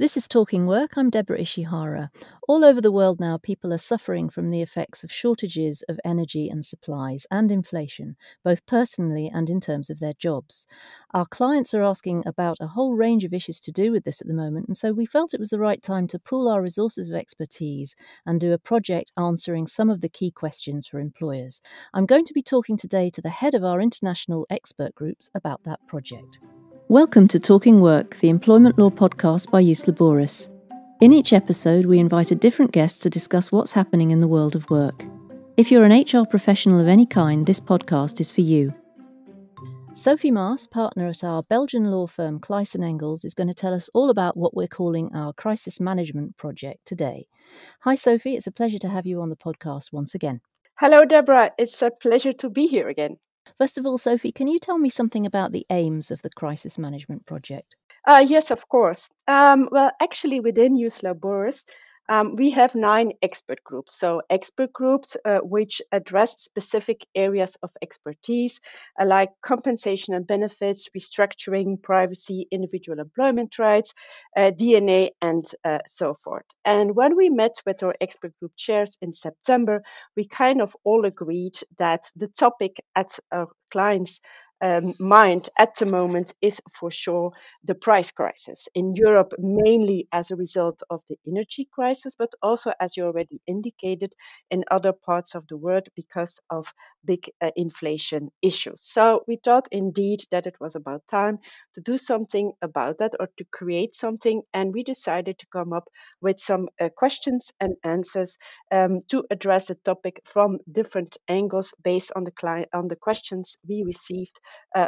This is Talking Work. I'm Deborah Ishihara. All over the world now, people are suffering from the effects of shortages of energy and supplies and inflation, both personally and in terms of their jobs. Our clients are asking about a whole range of issues to do with this at the moment, and so we felt it was the right time to pool our resources of expertise and do a project answering some of the key questions for employers. I'm going to be talking today to the head of our international expert groups about that project. Welcome to Talking Work, the employment law podcast by Ius Laboris. In each episode, we invite a different guest to discuss what's happening in the world of work. If you're an HR professional of any kind, this podcast is for you. Sophie Maes, partner at our Belgian law firm Crises Management, is going to tell us all about what we're calling our Crisis Management project today. Hi Sophie, it's a pleasure to have you on the podcast once again. Hello Deborah, it's a pleasure to be here again. First of all, Sophie, can you tell me something about the aims of the Crisis Management project? Yes, of course. Well, actually, within Ius Laboris, we have 9 expert groups. So expert groups which address specific areas of expertise like compensation and benefits, restructuring, privacy, individual employment rights, DNA, and so forth. And when we met with our expert group chairs in September, we kind of all agreed that the topic at our clients' mind at the moment is for sure the price crisis in Europe, mainly as a result of the energy crisis, but also, as you already indicated, in other parts of the world because of big inflation issues. So we thought indeed that it was about time to do something about that or to create something, and we decided to come up with some questions and answers to address the topic from different angles based on the questions we received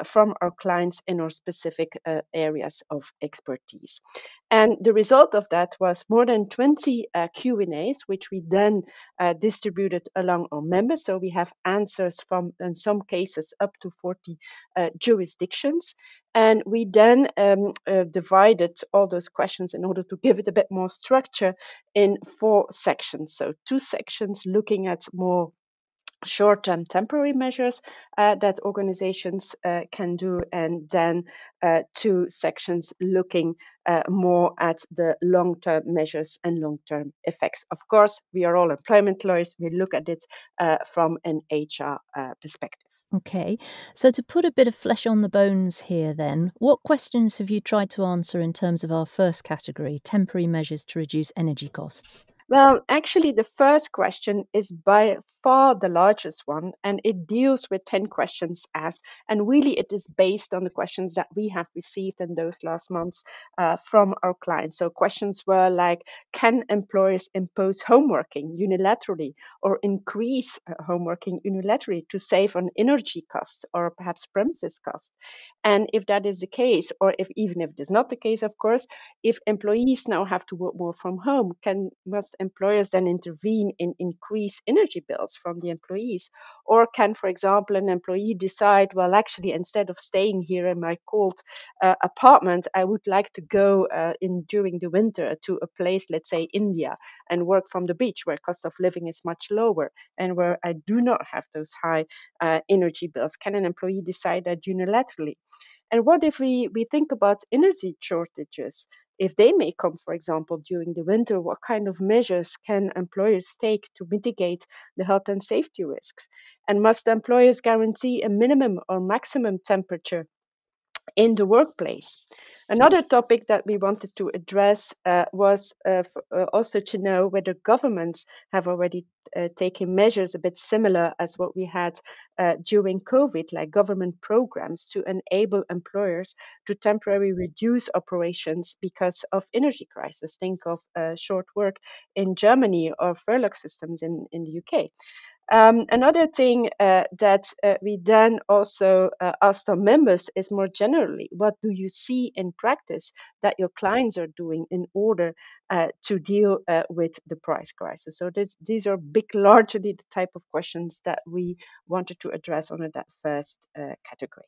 from our clients in our specific areas of expertise. And the result of that was more than 20 Q&As, which we then distributed along our members. So we have answers from, in some cases, up to 40 jurisdictions. And we then divided all those questions in order to give it a bit more structure in 4 sections. So 2 sections looking at more short-term temporary measures that organizations can do, and then 2 sections looking more at the long-term measures and long-term effects. Of course, we are all employment lawyers. We look at it from an HR perspective. Okay, so to put a bit of flesh on the bones here then, what questions have you tried to answer in terms of our first category, temporary measures to reduce energy costs? Well, actually, the first question is by far the largest one, and it deals with 10 questions and really it is based on the questions that we have received in those last months from our clients. So questions were like, can employers impose homeworking unilaterally or increase homeworking unilaterally to save on energy costs or perhaps premises costs? And if that is the case, or if even if it is not the case, of course, if employees now have to work more from home, must employers then intervene in increase energy bills from the employees? Or can, for example, an employee decide, well, actually, instead of staying here in my cold apartment, I would like to go during the winter to a place, let's say India, and work from the beach where cost of living is much lower and where I do not have those high energy bills. Can an employee decide that unilaterally? And what if we think about energy shortages? If they may come, for example, during the winter, what kind of measures can employers take to mitigate the health and safety risks? And must employers guarantee a minimum or maximum temperature in the workplace? Another topic that we wanted to address was also to know whether governments have already taken measures a bit similar as what we had during COVID, like government programs to enable employers to temporarily reduce operations because of energy crisis. Think of short work in Germany or furlough systems in the UK. Another thing that we then also asked our members is more generally, what do you see in practice that your clients are doing in order to deal with the price crisis? So these are largely the type of questions that we wanted to address under that first category.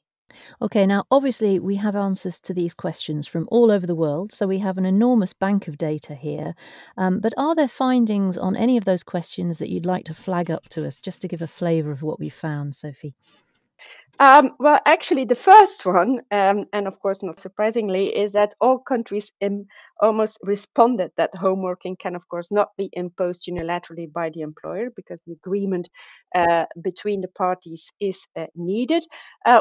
Okay, now obviously we have answers to these questions from all over the world, so we have an enormous bank of data here. But are there findings on any of those questions that you'd like to flag up to us, just to give a flavour of what we found, Sophie? Well, actually, the first one, and of course not surprisingly, is that all countries almost responded that home working can, of course, not be imposed unilaterally by the employer because the agreement between the parties is needed.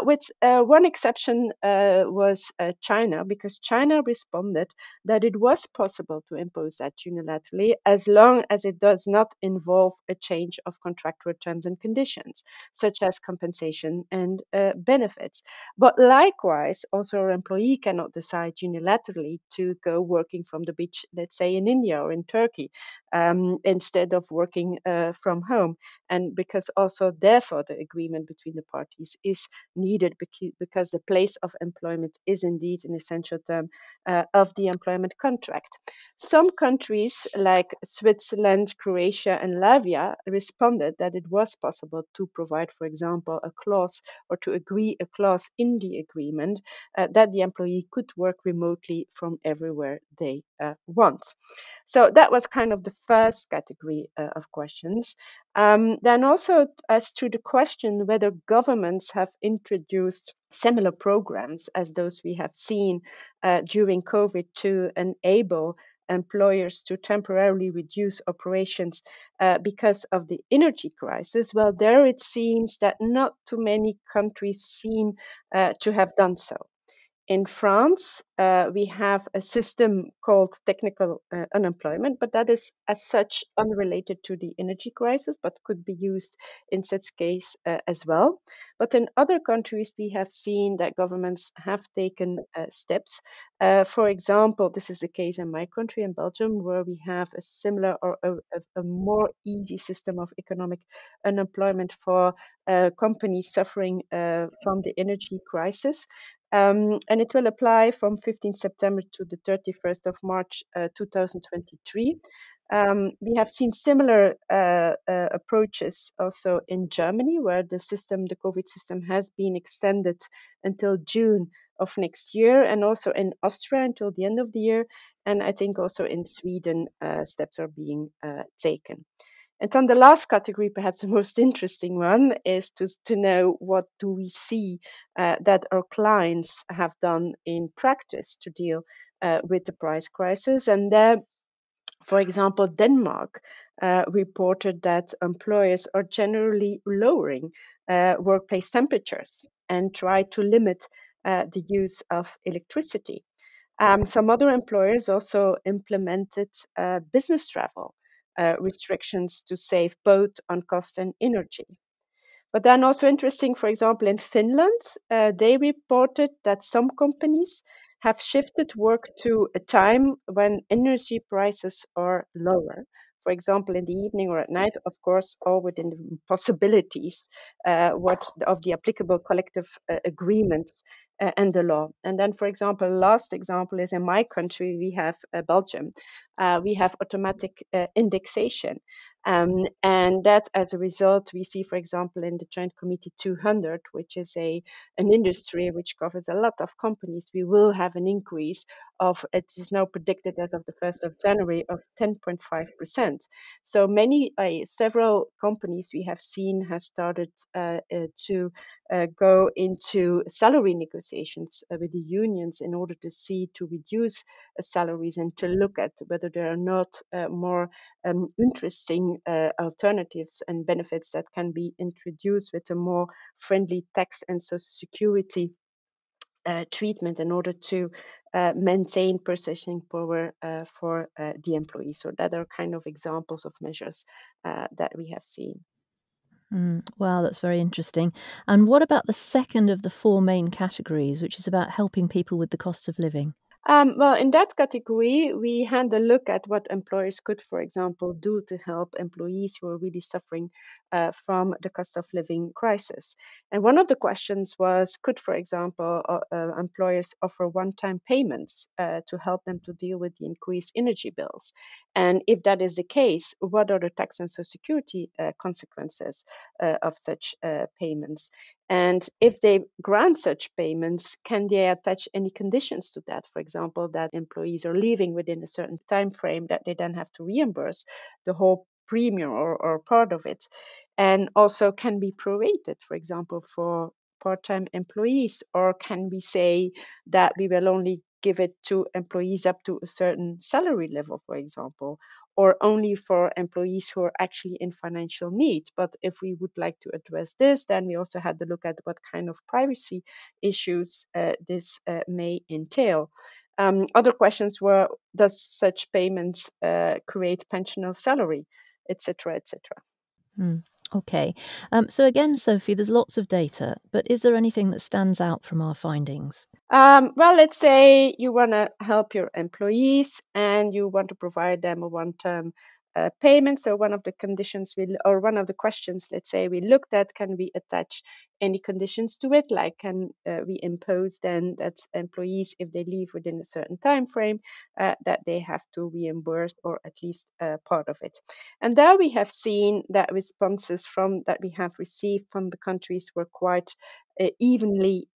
With one exception was China, because China responded that it was possible to impose that unilaterally as long as it does not involve a change of contractual terms and conditions, such as compensation and benefits. But likewise, also an employee cannot decide unilaterally to go working from the beach, let's say in India or in Turkey, instead of working from home. And because also, therefore, the agreement between the parties is needed because the place of employment is indeed an essential term of the employment contract. Some countries like Switzerland, Croatia, and Latvia responded that it was possible to provide, for example, a clause or to agree a clause in the agreement that the employee could work remotely from everywhere they want. So that was kind of the first category of questions. Then also as to the question whether governments have introduced similar programs as those we have seen during COVID to enable employers to temporarily reduce operations because of the energy crisis, well, there it seems that not too many countries seem to have done so. In France, we have a system called technical unemployment, but that is as such unrelated to the energy crisis, but could be used in such case as well. But in other countries, we have seen that governments have taken steps. For example, this is the case in my country, in Belgium, where we have a similar or a more easy system of economic unemployment for companies suffering from the energy crisis. And it will apply from 15 September to the 31st of March 2023. We have seen similar approaches also in Germany, where the COVID system has been extended until June of next year, and also in Austria until the end of the year. And I think also in Sweden, steps are being taken. And then the last category, perhaps the most interesting one, is to know what do we see that our clients have done in practice to deal with the price crisis. And there, for example, Denmark reported that employers are generally lowering workplace temperatures and try to limit the use of electricity. Some other employers also implemented business travel restrictions to save both on cost and energy. But then also interesting, for example, in Finland, they reported that some companies have shifted work to a time when energy prices are lower. For example, in the evening or at night, of course, all within the possibilities what of the applicable collective agreements and the law. And then, for example, last example is in my country, we have Belgium. We have automatic indexation. And that, as a result, we see, for example, in the Joint Committee 200, which is an industry which covers a lot of companies, we will have an increase of, it is now predicted as of the 1st of January, of 10.5%. So several companies we have seen has started to go into salary negotiations with the unions in order to reduce salaries and to look at whether there are not more interesting alternatives and benefits that can be introduced with a more friendly tax and social security treatment in order to maintain purchasing power for the employees. So that are kind of examples of measures that we have seen. Wow, that's very interesting. And what about the second of the four main categories, which is about helping people with the cost of living? Well, in that category, we had a look at what employers could, for example, do to help employees who are really suffering from the cost of living crisis. And one of the questions was, could, for example, employers offer one-time payments to help them to deal with the increased energy bills? And if that is the case, what are the tax and social security consequences of such payments? And if they grant such payments, can they attach any conditions to that? For example, that employees are leaving within a certain time frame that they then have to reimburse the whole premium or part of it. And also can be prorated, for example, for part-time employees, or can we say that we will only give it to employees up to a certain salary level, for example, or only for employees who are actually in financial need. But if we would like to address this, then we also had to look at what kind of privacy issues this may entail. Other questions were, does such payments create pensional salary, etc., etc. Mm. Okay. So again, Sophie, there's lots of data, but is there anything that stands out from our findings? Well, let's say you want to help your employees and you want to provide them a one-term payment. So one of the conditions or one of the questions, let's say we looked at, can we attach any conditions to it? Like, can we impose then that employees, if they leave within a certain time frame, that they have to reimburse or at least part of it? And there we have seen that responses from that we have received from the countries were quite evenly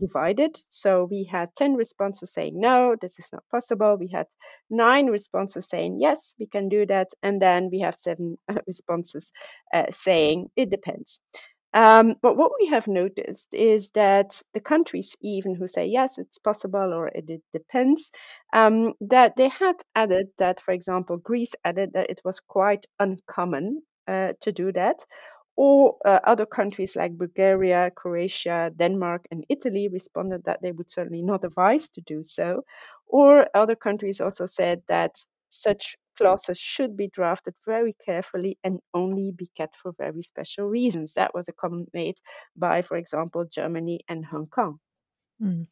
divided. So we had 10 responses saying no, this is not possible. We had 9 responses saying yes, we can do that. And then we have 7 responses saying it depends. But what we have noticed is that the countries, even who say yes, it's possible or it depends, that they had added that, for example, Greece added that it was quite uncommon to do that. Or other countries like Bulgaria, Croatia, Denmark, and Italy responded that they would certainly not advise to do so. Or other countries also said that such clauses should be drafted very carefully and only be kept for very special reasons. That was a comment made by, for example, Germany and Hong Kong. Mm.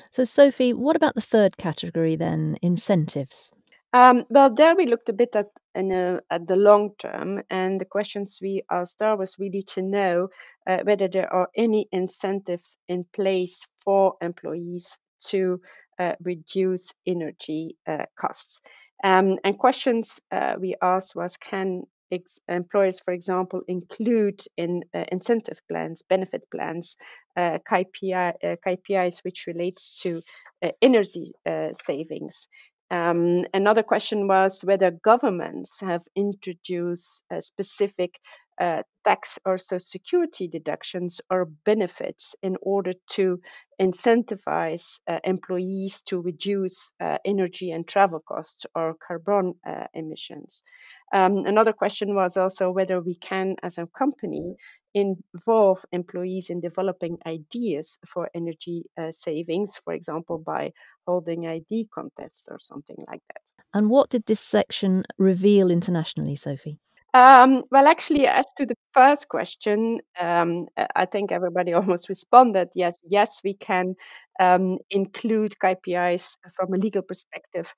So, Sophie, what about the third category then, incentives? Well, there we looked a bit at the long term, and the questions we asked there was really to know whether there are any incentives in place for employees to reduce energy costs. And questions we asked was, can employers, for example, include in incentive plans, benefit plans, KPIs which relates to energy savings? Another question was whether governments have introduced specific tax or social security deductions or benefits in order to incentivize employees to reduce energy and travel costs or carbon emissions. Another question was also whether we can, as a company, involve employees in developing ideas for energy savings, for example, by holding ID contest or something like that. And what did this section reveal internationally, Sophie? Well, actually, as to the first question, I think everybody almost responded yes, yes, we can include KPIs from a legal perspective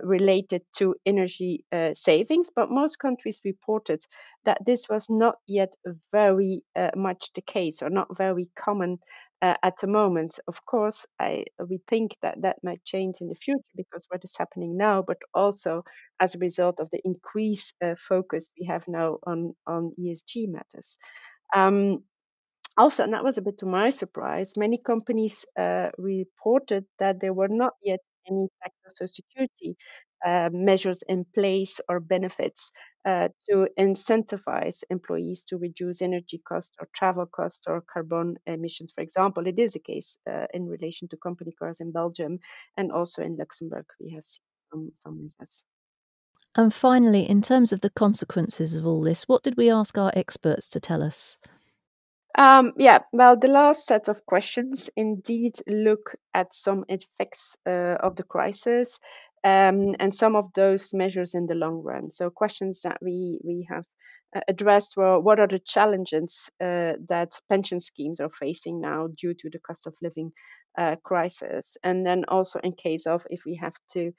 related to energy savings, but most countries reported that this was not yet very much the case or not very common at the moment. Of course, we think that that might change in the future because what is happening now, but also as a result of the increased focus we have now on ESG matters. Um, Also, and that was a bit to my surprise, many companies reported that there were not yet any tax or social security measures in place or benefits to incentivize employees to reduce energy costs or travel costs or carbon emissions. For example, it is a case in relation to company cars in Belgium and also in Luxembourg. We have seen some measures. And finally, in terms of the consequences of all this, what did we ask our experts to tell us? Yeah, well, the last set of questions indeed look at some effects of the crisis and some of those measures in the long run. So, questions that we have addressed were, what are the challenges that pension schemes are facing now due to the cost of living crisis? And then also, in case of if we have to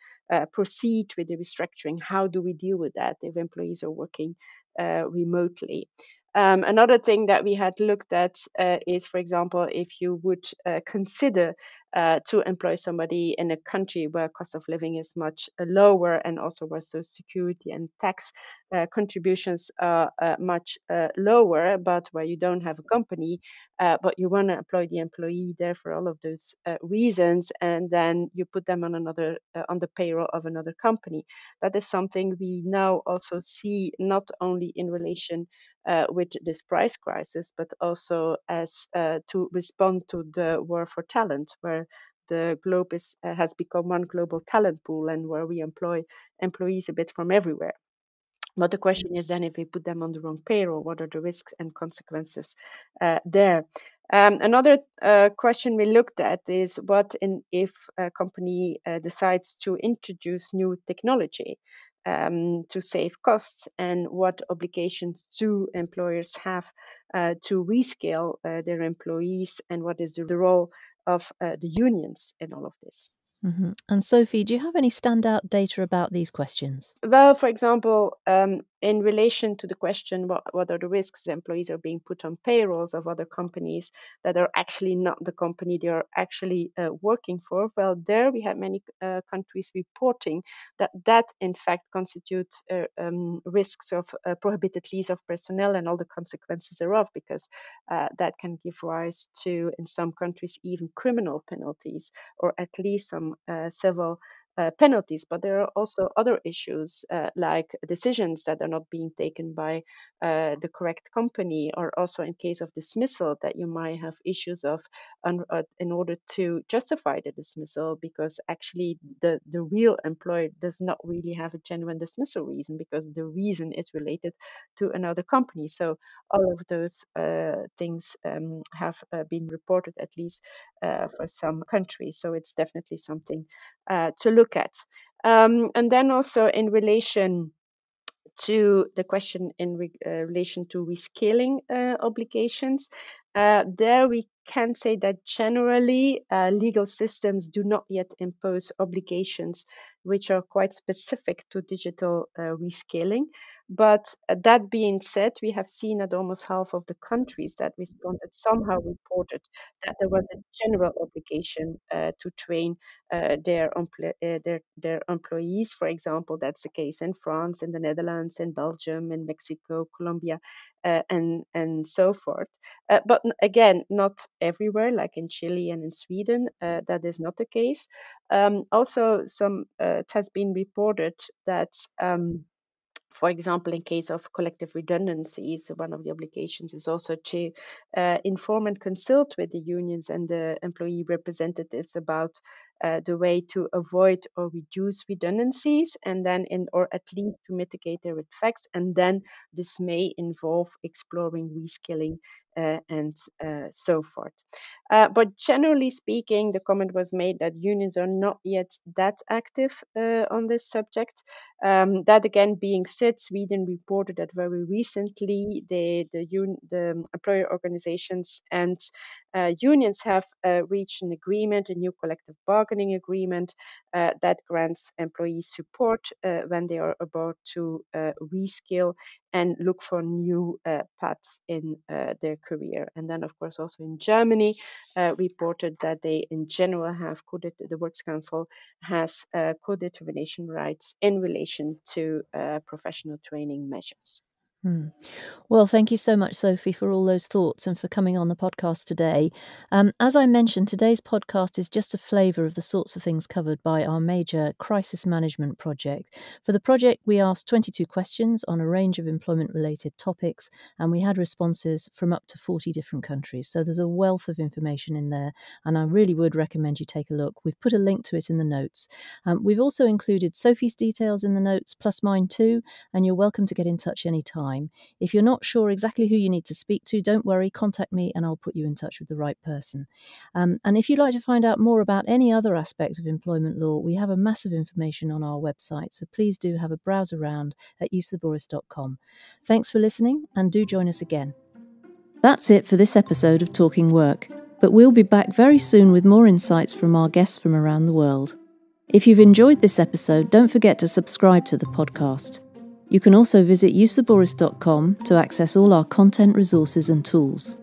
proceed with the restructuring, how do we deal with that if employees are working remotely? Another thing that we had looked at is, for example, if you would consider to employ somebody in a country where cost of living is much lower and also where social security and tax contributions are much lower, but where you don't have a company, but you want to employ the employee there for all of those reasons, and then you put them on another on the payroll of another company. That is something we now also see not only in relation with this price crisis, but also as to respond to the war for talent, where the globe has become one global talent pool, and where we employ employees a bit from everywhere. But the question is then, if we put them on the wrong payroll, what are the risks and consequences there? Another question we looked at is if a company decides to introduce new technology to save costs, and what obligations do employers have to rescale their employees, and what is the role of the unions in all of this? Mm-hmm. And Sophie, do you have any standout data about these questions? Well, for example, in relation to the question, what are the risks employees are being put on payrolls of other companies that are actually not the company they are actually working for? Well, there we have many countries reporting that in fact constitutes risks of prohibited leave of personnel and all the consequences thereof, because that can give rise to, in some countries, even criminal penalties, or at least some civil penalties. But there are also other issues like decisions that are not being taken by the correct company, or also in case of dismissal, that you might have issues of in order to justify the dismissal, because actually the real employer does not really have a genuine dismissal reason, because the reason is related to another company. So all of those things have been reported, at least for some countries. So it's definitely something to look at. And then also in relation to the question in relation to rescaling obligations, there we can say that generally legal systems do not yet impose obligations which are quite specific to digital rescaling. But that being said, we have seen that almost half of the countries that responded somehow reported that there was a general obligation to train their employees. For example, that's the case in France, in the Netherlands, in Belgium, in Mexico, Colombia, and so forth. But again, not everywhere, like in Chile and in Sweden, that is not the case. Also, it has been reported that for example, in case of collective redundancies, one of the obligations is also to inform and consult with the unions and the employee representatives about the way to avoid or reduce redundancies, and then or at least to mitigate their effects. And then this may involve exploring reskilling and so forth. But generally speaking, the comment was made that unions are not yet that active on this subject. That again being said, Sweden reported that very recently the employer organizations and unions have reached an agreement, a new collective bargaining agreement that grants employees support when they are about to reskill and look for new paths in their career. And then, of course, also in Germany, reported that they in general have the Works Council has co-determination rights in relation to professional training measures. Well, thank you so much, Sophie, for all those thoughts and for coming on the podcast today. As I mentioned, today's podcast is just a flavour of the sorts of things covered by our major Crisis Management project. For the project, we asked 22 questions on a range of employment-related topics, and we had responses from up to 40 different countries. So there's a wealth of information in there, and I really would recommend you take a look. We've put a link to it in the notes. We've also included Sophie's details in the notes, plus mine too, and you're welcome to get in touch anytime. If you're not sure exactly who you need to speak to, don't worry, contact me and I'll put you in touch with the right person. And if you'd like to find out more about any other aspects of employment law, we have a massive information on our website, so please do have a browse around at iuslaboris.com. Thanks for listening, and do join us again. That's it for this episode of Talking Work, but we'll be back very soon with more insights from our guests from around the world. If you've enjoyed this episode, don't forget to subscribe to the podcast. You can also visit iuslaboris.com to access all our content, resources and tools.